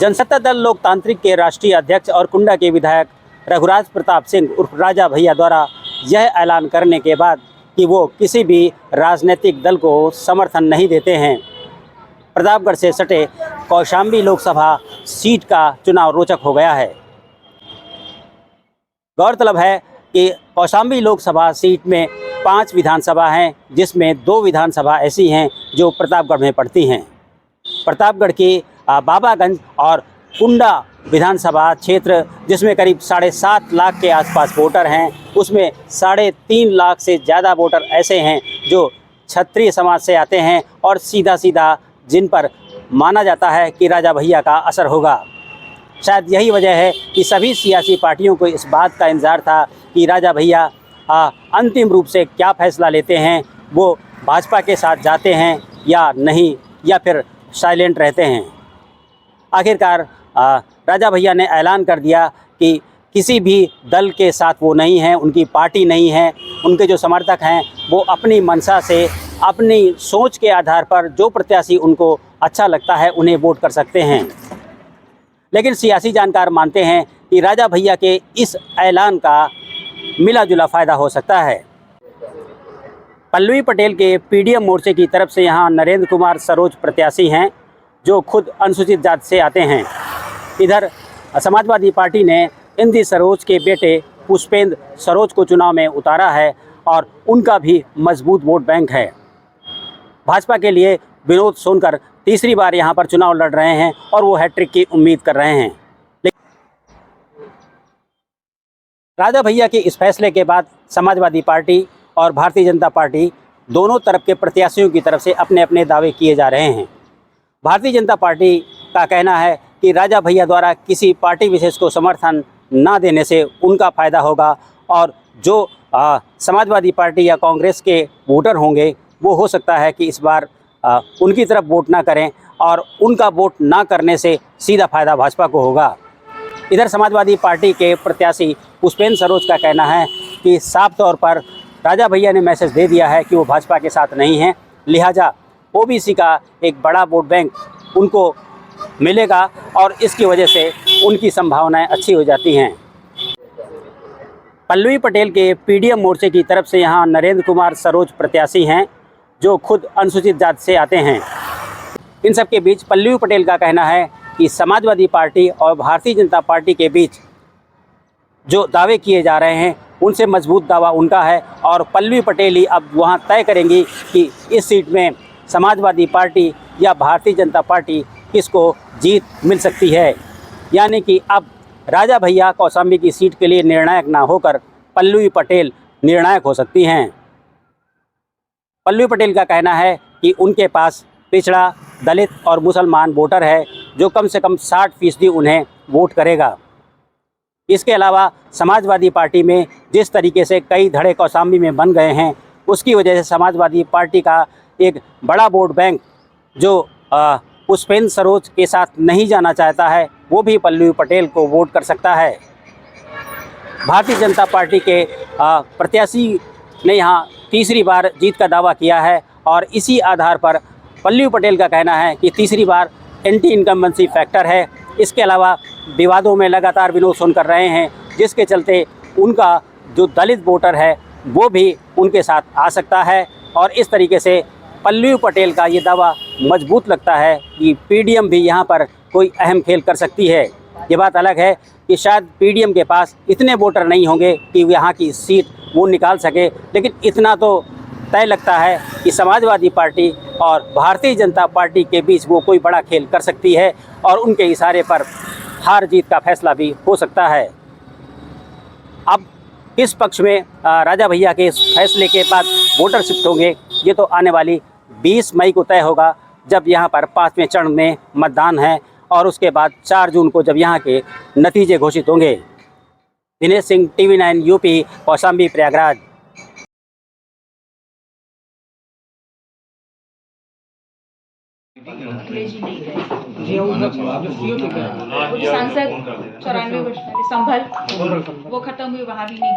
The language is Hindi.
जनसत्ता दल लोकतांत्रिक के राष्ट्रीय अध्यक्ष और कुंडा के विधायक रघुराज प्रताप सिंह उर्फ राजा भैया द्वारा यह ऐलान करने के बाद कि वो किसी भी राजनीतिक दल को समर्थन नहीं देते हैं, प्रतापगढ़ से सटे कौशाम्बी लोकसभा सीट का चुनाव रोचक हो गया है। गौरतलब है कि कौशाम्बी लोकसभा सीट में 5 विधानसभा हैं, जिसमें 2 विधानसभा ऐसी हैं जो प्रतापगढ़ में पड़ती हैं। प्रतापगढ़ की बाबागंज और कुंडा विधानसभा क्षेत्र, जिसमें करीब 7.5 लाख के आसपास वोटर हैं, उसमें 3.5 लाख से ज़्यादा वोटर ऐसे हैं जो क्षत्रिय समाज से आते हैं और सीधा सीधा जिन पर माना जाता है कि राजा भैया का असर होगा। शायद यही वजह है कि सभी सियासी पार्टियों को इस बात का इंतज़ार था कि राजा भैया अंतिम रूप से क्या फैसला लेते हैं, वो भाजपा के साथ जाते हैं या नहीं, या फिर साइलेंट रहते हैं। आखिरकार राजा भैया ने ऐलान कर दिया कि किसी भी दल के साथ वो नहीं हैं, उनकी पार्टी नहीं है। उनके जो समर्थक हैं वो अपनी मंशा से, अपनी सोच के आधार पर जो प्रत्याशी उनको अच्छा लगता है उन्हें वोट कर सकते हैं। लेकिन सियासी जानकार मानते हैं कि राजा भैया के इस ऐलान का मिला जुला फ़ायदा हो सकता है। पल्लवी पटेल के पीडीएम मोर्चे की तरफ से यहाँ नरेंद्र कुमार सरोज प्रत्याशी हैं, जो खुद अनुसूचित जाति से आते हैं। इधर समाजवादी पार्टी ने इंदी सरोज के बेटे पुष्पेंद्र सरोज को चुनाव में उतारा है और उनका भी मजबूत वोट बैंक है। भाजपा के लिए विनोद सोनकर तीसरी बार यहां पर चुनाव लड़ रहे हैं और वो हैट्रिक की उम्मीद कर रहे हैं। राजा भैया के इस फैसले के बाद समाजवादी पार्टी और भारतीय जनता पार्टी दोनों तरफ के प्रत्याशियों की तरफ से अपने अपने दावे किए जा रहे हैं। भारतीय जनता पार्टी का कहना है कि राजा भैया द्वारा किसी पार्टी विशेष को समर्थन ना देने से उनका फ़ायदा होगा और जो समाजवादी पार्टी या कांग्रेस के वोटर होंगे वो हो सकता है कि इस बार उनकी तरफ वोट ना करें और उनका वोट ना करने से सीधा फ़ायदा भाजपा को होगा। इधर समाजवादी पार्टी के प्रत्याशी पुष्पेंद्र सरोज का कहना है कि साफ तौर पर राजा भैया ने मैसेज दे दिया है कि वो भाजपा के साथ नहीं हैं, लिहाजा ओबीसी का एक बड़ा वोट बैंक उनको मिलेगा और इसकी वजह से उनकी संभावनाएं अच्छी हो जाती हैं। पल्लवी पटेल के पीडीएम मोर्चे की तरफ से यहाँ नरेंद्र कुमार सरोज प्रत्याशी हैं, जो खुद अनुसूचित जाति से आते हैं। इन सब के बीच पल्लवी पटेल का कहना है कि समाजवादी पार्टी और भारतीय जनता पार्टी के बीच जो दावे किए जा रहे हैं उनसे मजबूत दावा उनका है और पल्लवी पटेल ही अब वहाँ तय करेंगी कि इस सीट में समाजवादी पार्टी या भारतीय जनता पार्टी किसको जीत मिल सकती है। यानी कि अब राजा भैया कौशाम्बी की सीट के लिए निर्णायक ना होकर पल्लवी पटेल निर्णायक हो सकती हैं। पल्लवी पटेल का कहना है कि उनके पास पिछड़ा, दलित और मुसलमान वोटर है, जो कम से कम 60% उन्हें वोट करेगा। इसके अलावा समाजवादी पार्टी में जिस तरीके से कई धड़े कौशाम्बी में बन गए हैं, उसकी वजह से समाजवादी पार्टी का एक बड़ा वोट बैंक जो पुष्पेंद्र सरोज के साथ नहीं जाना चाहता है, वो भी पल्लवी पटेल को वोट कर सकता है। भारतीय जनता पार्टी के प्रत्याशी ने यहाँ तीसरी बार जीत का दावा किया है और इसी आधार पर पल्लवी पटेल का कहना है कि तीसरी बार एंटी इनकम्बेंसी फैक्टर है। इसके अलावा विवादों में लगातार विनोद सोनकर रहे हैं, जिसके चलते उनका जो दलित वोटर है वो भी उनके साथ आ सकता है और इस तरीके से पल्लवी पटेल का ये दावा मजबूत लगता है कि पीडीएम भी यहाँ पर कोई अहम खेल कर सकती है। ये बात अलग है कि शायद पीडीएम के पास इतने वोटर नहीं होंगे कि यहाँ की सीट वो निकाल सके, लेकिन इतना तो तय लगता है कि समाजवादी पार्टी और भारतीय जनता पार्टी के बीच वो कोई बड़ा खेल कर सकती है और उनके इशारे पर हार जीत का फैसला भी हो सकता है। अब किस पक्ष में राजा भैया के इस फैसले के बाद वोटर शिफ्ट होंगे, ये तो आने वाली 20 मई को तय होगा, जब यहाँ पर 5वें चरण में मतदान है और उसके बाद 4 जून को जब यहाँ के नतीजे घोषित होंगे। Dinesh Singh, TV9 UP, Kaushambi, Prayagraj. सांसद 94 वर्ष संभल वो खत्म हुए, वहाँ भी नहीं गए।